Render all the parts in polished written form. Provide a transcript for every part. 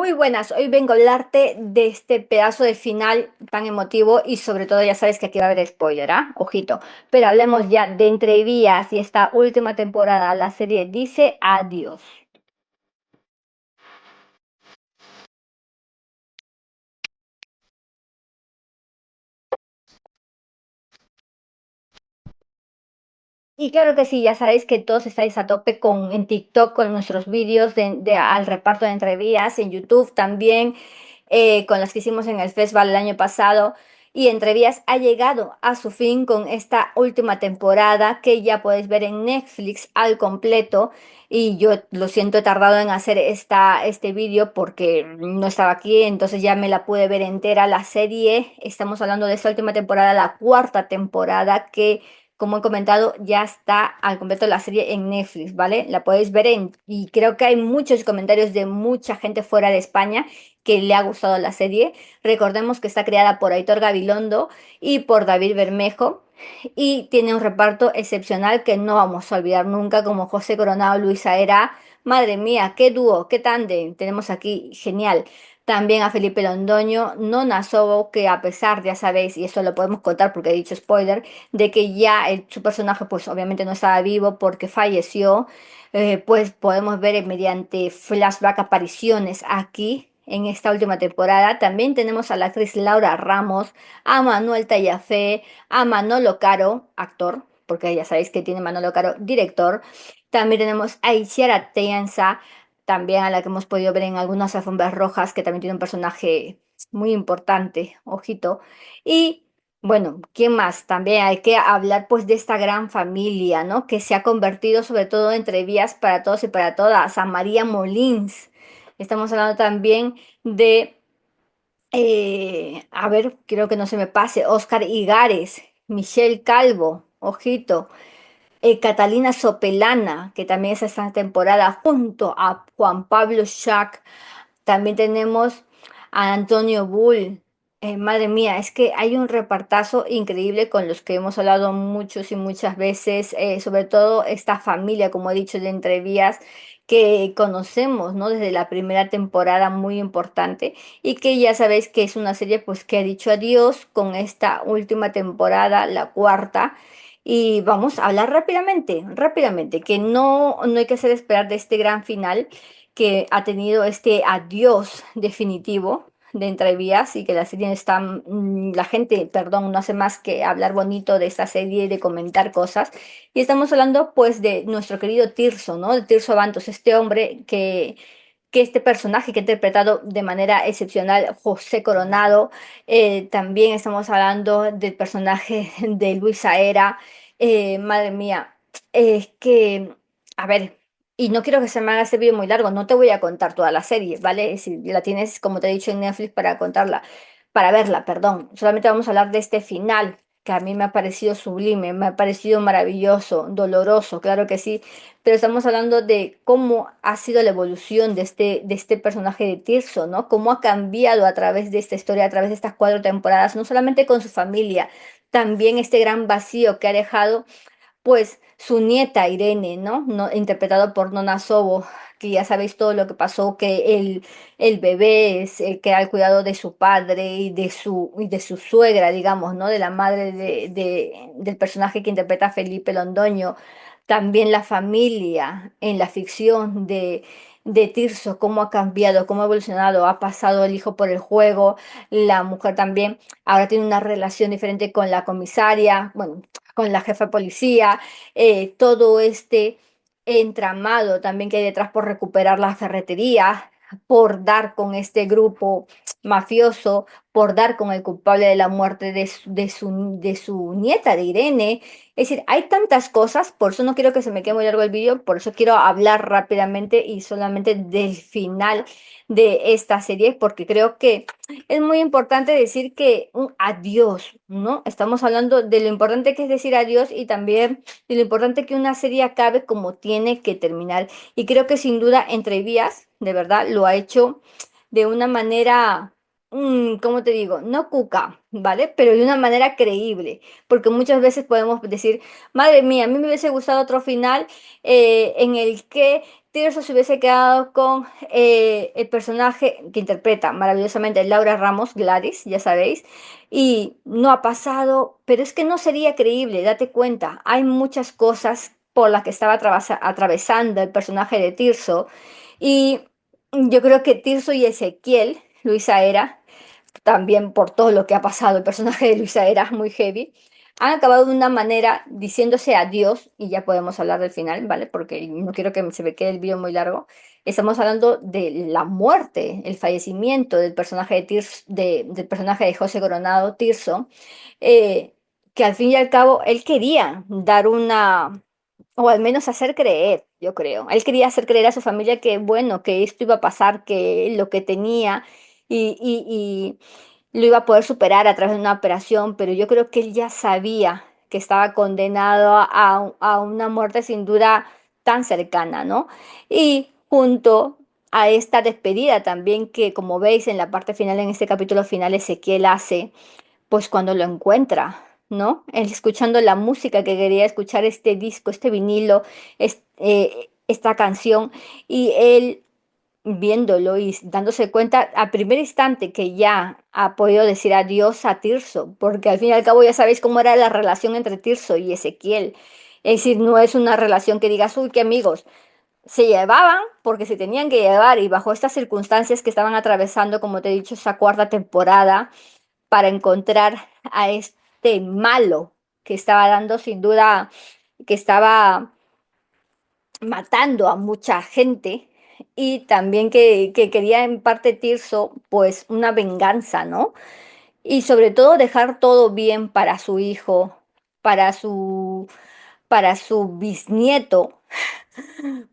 Muy buenas, hoy vengo a hablarte de este pedazo de final tan emotivo y sobre todo ya sabes que aquí va a haber spoiler, ¿ah? Ojito. Pero hablemos ya de Entrevías y esta última temporada, la serie dice adiós. Y claro que sí, ya sabéis que todos estáis a tope en TikTok con nuestros vídeos al reparto de entrevías, en YouTube también, con las que hicimos en el festival el año pasado. Y Entrevías ha llegado a su fin con esta última temporada que ya podéis ver en Netflix al completo. Y yo lo siento, he tardado en hacer este vídeo porque no estaba aquí, entonces ya me la pude ver entera la serie. Estamos hablando de esta última temporada, la cuarta temporada que como he comentado, ya está al completo la serie en Netflix, ¿vale? La podéis ver y creo que hay muchos comentarios de mucha gente fuera de España que le ha gustado la serie. Recordemos que está creada por Aitor Gabilondo y por David Bermejo y tiene un reparto excepcional que no vamos a olvidar nunca, como José Coronado, Luisa Era. Madre mía, qué dúo, qué tándem tenemos aquí, genial. También a Felipe Londoño, Nona Sobo, que a pesar, ya sabéis, y esto lo podemos contar porque he dicho spoiler, de que ya su personaje pues obviamente no estaba vivo porque falleció, pues podemos ver mediante flashback apariciones aquí en esta última temporada. También tenemos a la actriz Laura Ramos, a Manuel Tallafé, a Manolo Caro, actor, porque ya sabéis que tiene Manolo Caro, director. También tenemos a Isiara Tenza, también a la que hemos podido ver en algunas alfombras rojas, que también tiene un personaje muy importante, ojito. Y bueno, ¿quién más? También hay que hablar pues de esta gran familia, ¿no? Que se ha convertido sobre todo entre vías para todos y para todas. A María Molins. Estamos hablando también de, a ver, quiero que no se me pase, Oscar Igares, Michelle Calvo, ojito. Catalina Sopelana, que también es esta temporada, junto a Juan Pablo Schack. También tenemos a Antonio Bull. Madre mía, es que hay un repartazo increíble con los que hemos hablado muchos y muchas veces, sobre todo esta familia, como he dicho, de Entrevías, que conocemos, ¿no? Desde la primera temporada, muy importante, y que ya sabéis que es una serie pues que ha dicho adiós con esta última temporada, la cuarta. Y vamos a hablar rápidamente, rápidamente, que no hay que hacer esperar de este gran final que ha tenido este adiós definitivo de Entrevías y que la serie está, la gente, perdón, no hace más que hablar bonito de esta serie y de comentar cosas. Y estamos hablando pues de nuestro querido Tirso, ¿no? De Tirso Bantos, este hombre que este personaje que ha interpretado de manera excepcional José Coronado. También estamos hablando del personaje de Luisa Era. Madre mía, es que, a ver, y no quiero que se me haga este vídeo muy largo, no te voy a contar toda la serie, ¿vale? Si la tienes, como te he dicho, en Netflix para contarla, para verla, perdón. Solamente vamos a hablar de este final, que a mí me ha parecido sublime, me ha parecido maravilloso, doloroso, claro que sí, pero estamos hablando de cómo ha sido la evolución de este personaje de Tirso, ¿no? Cómo ha cambiado a través de esta historia, a través de estas cuatro temporadas, no solamente con su familia, también este gran vacío que ha dejado pues su nieta Irene, ¿no? Interpretado por Nona Sobo, que ya sabéis todo lo que pasó, que el bebé es el que al cuidado de su padre y de su suegra, digamos, ¿no? De la madre del personaje que interpreta Felipe Londoño. También la familia en la ficción de Tirso, cómo ha cambiado, cómo ha evolucionado, ha pasado el hijo por el juego, la mujer también ahora tiene una relación diferente con la comisaria, bueno, con la jefa de policía, todo este entramado también que hay detrás por recuperar la ferretería, por dar con este grupo mafioso, por dar con el culpable de la muerte de su nieta, de Irene. Es decir, hay tantas cosas, por eso no quiero que se me quede muy largo el vídeo, por eso quiero hablar rápidamente y solamente del final de esta serie, porque creo que es muy importante decir que un adiós, ¿no? Estamos hablando de lo importante que es decir adiós y también de lo importante que una serie acabe como tiene que terminar. Y creo que sin duda Entre Vías, de verdad, lo ha hecho de una manera. ¿cómo te digo? No cuca, ¿vale? Pero de una manera creíble, porque muchas veces podemos decir, madre mía, a mí me hubiese gustado otro final en el que Tirso se hubiese quedado con el personaje que interpreta maravillosamente Laura Ramos, Gladys, ya sabéis, y no ha pasado, pero es que no sería creíble, date cuenta, hay muchas cosas por las que estaba atravesando el personaje de Tirso, y yo creo que Tirso y Ezequiel, Luisa Era, también por todo lo que ha pasado, el personaje de Luisa era muy heavy, han acabado de una manera diciéndose adiós, y ya podemos hablar del final, ¿vale? Porque no quiero que se me quede el vídeo muy largo. Estamos hablando de la muerte, el fallecimiento del personaje del personaje de José Coronado, Tirso, eh, que al fin y al cabo él quería dar una, o al menos hacer creer, yo creo. Él quería hacer creer a su familia que, bueno, que esto iba a pasar, que lo que tenía y lo iba a poder superar a través de una operación, pero yo creo que él ya sabía que estaba condenado a una muerte sin duda tan cercana, ¿no? Y junto a esta despedida también que, como veis en la parte final, en este capítulo final, Ezequiel hace pues cuando lo encuentra, ¿no? Él escuchando la música que quería escuchar, este disco, este vinilo, esta canción, y él viéndolo y dándose cuenta a primer instante que ya ha podido decir adiós a Tirso, porque al fin y al cabo ya sabéis cómo era la relación entre Tirso y Ezequiel. Es decir, no es una relación que digas, uy, qué amigos. Se llevaban porque se tenían que llevar y bajo estas circunstancias que estaban atravesando, como te he dicho, esa cuarta temporada, para encontrar a este malo que estaba dando sin duda, que estaba matando a mucha gente y también que quería en parte Tirso pues una venganza, ¿no? Y sobre todo dejar todo bien para su hijo, para su, para su bisnieto,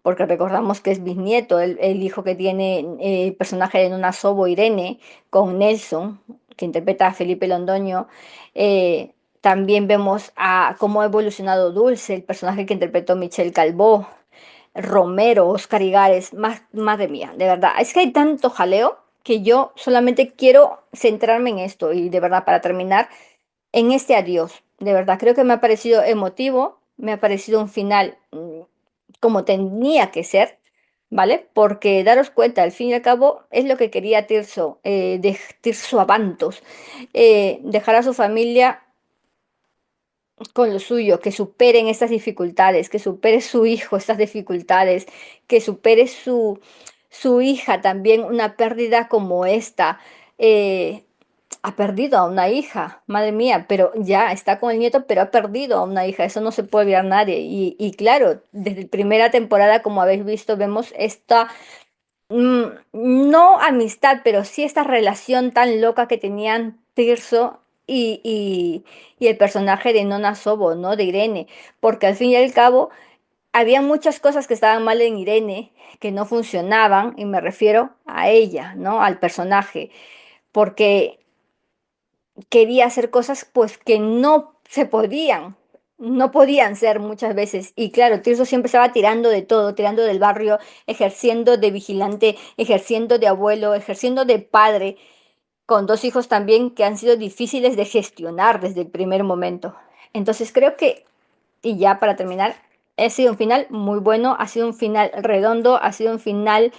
porque recordamos que es bisnieto, el hijo que tiene el personaje de Nona Sobo, Irene, con Nelson, que interpreta a Felipe Londoño. También vemos a cómo ha evolucionado Dulce, el personaje que interpretó Michelle Calvó, Romero, Oscar Igares, madre mía, de verdad, es que hay tanto jaleo que yo solamente quiero centrarme en esto y de verdad para terminar en este adiós. De verdad, creo que me ha parecido emotivo, me ha parecido un final como tenía que ser, ¿vale? Porque daros cuenta, al fin y al cabo, es lo que quería Tirso, de Tirso Abantos, dejar a su familia con lo suyo, que superen estas dificultades, que supere su hijo estas dificultades, que supere su hija también una pérdida como esta. Eh, ha perdido a una hija, madre mía, pero ya está con el nieto, pero ha perdido a una hija, eso no se puede olvidar nadie. Y claro, desde la primera temporada, como habéis visto, vemos esta, no amistad, pero sí esta relación tan loca que tenían Tirso y el personaje de Nona Sobo, ¿no? De Irene, porque al fin y al cabo había muchas cosas que estaban mal en Irene, que no funcionaban, y me refiero a ella, ¿no? Al personaje, porque quería hacer cosas pues que no se podían, no podían ser muchas veces. Y claro, Tirso siempre estaba tirando de todo, tirando del barrio, ejerciendo de vigilante, ejerciendo de abuelo, ejerciendo de padre, con dos hijos también que han sido difíciles de gestionar desde el primer momento. Entonces creo que, y ya para terminar, ha sido un final muy bueno, ha sido un final redondo, ha sido un final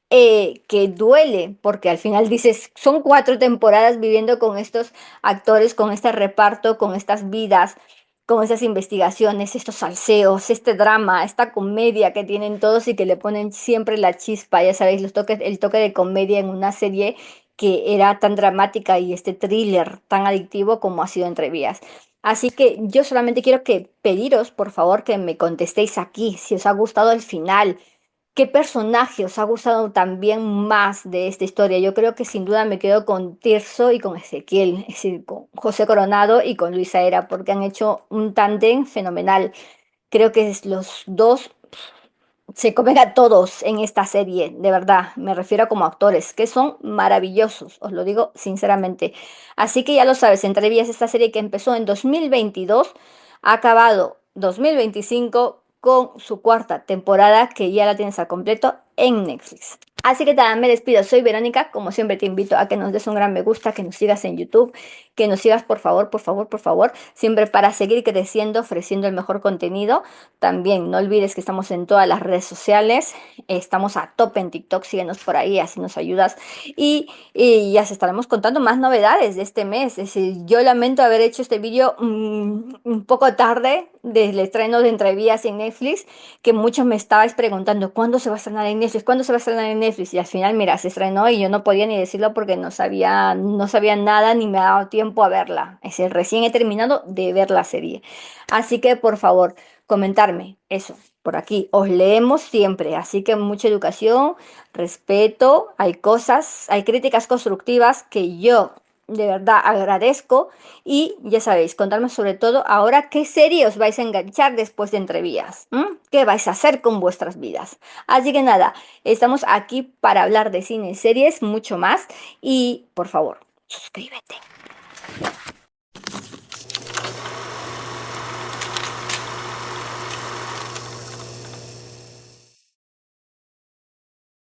que duele, porque al final dices, son 4 temporadas viviendo con estos actores, con este reparto, con estas vidas, con estas investigaciones, estos salseos, este drama, esta comedia que tienen todos y que le ponen siempre la chispa, ya sabéis, los toques, el toque de comedia en una serie que era tan dramática y este thriller tan adictivo como ha sido Entre Vías. Así que yo solamente quiero que pediros, por favor, que me contestéis aquí si os ha gustado el final. ¿Qué personaje os ha gustado también más de esta historia? Yo creo que sin duda me quedo con Tirso y con Ezequiel, es decir, con José Coronado y con Luisa Era, porque han hecho un tándem fenomenal. Creo que los dos se comen a todos en esta serie, de verdad, me refiero a como actores, que son maravillosos, os lo digo sinceramente. Así que ya lo sabes, Entre Vías, esta serie que empezó en 2022, ha acabado 2025 con su cuarta temporada que ya la tienes al completo en Netflix. Así que nada, me despido. Soy Verónica. Como siempre te invito a que nos des un gran me gusta, que nos sigas en YouTube, que nos sigas por favor, por favor, por favor, siempre para seguir creciendo, ofreciendo el mejor contenido. También no olvides que estamos en todas las redes sociales. Estamos a tope en TikTok, síguenos por ahí, así nos ayudas. Y ya se estaremos contando más novedades de este mes. Es decir, yo lamento haber hecho este vídeo un poco tarde del estreno de Entrevías en Netflix, que muchos me estabais preguntando, ¿cuándo se va a estrenar en Netflix? ¿Cuándo se va a estrenar en Netflix? Y al final, mira, se estrenó y yo no podía ni decirlo porque no sabía nada ni me ha dado tiempo a verla. Es decir, recién he terminado de ver la serie. Así que, por favor, comentarme eso. Por aquí, os leemos siempre, así que mucha educación, respeto, hay cosas, hay críticas constructivas que yo de verdad agradezco y ya sabéis, contarme sobre todo ahora qué serie os vais a enganchar después de Entrevías, ¿m? ¿Qué vais a hacer con vuestras vidas? Así que nada, estamos aquí para hablar de cine y series, mucho más y por favor, suscríbete.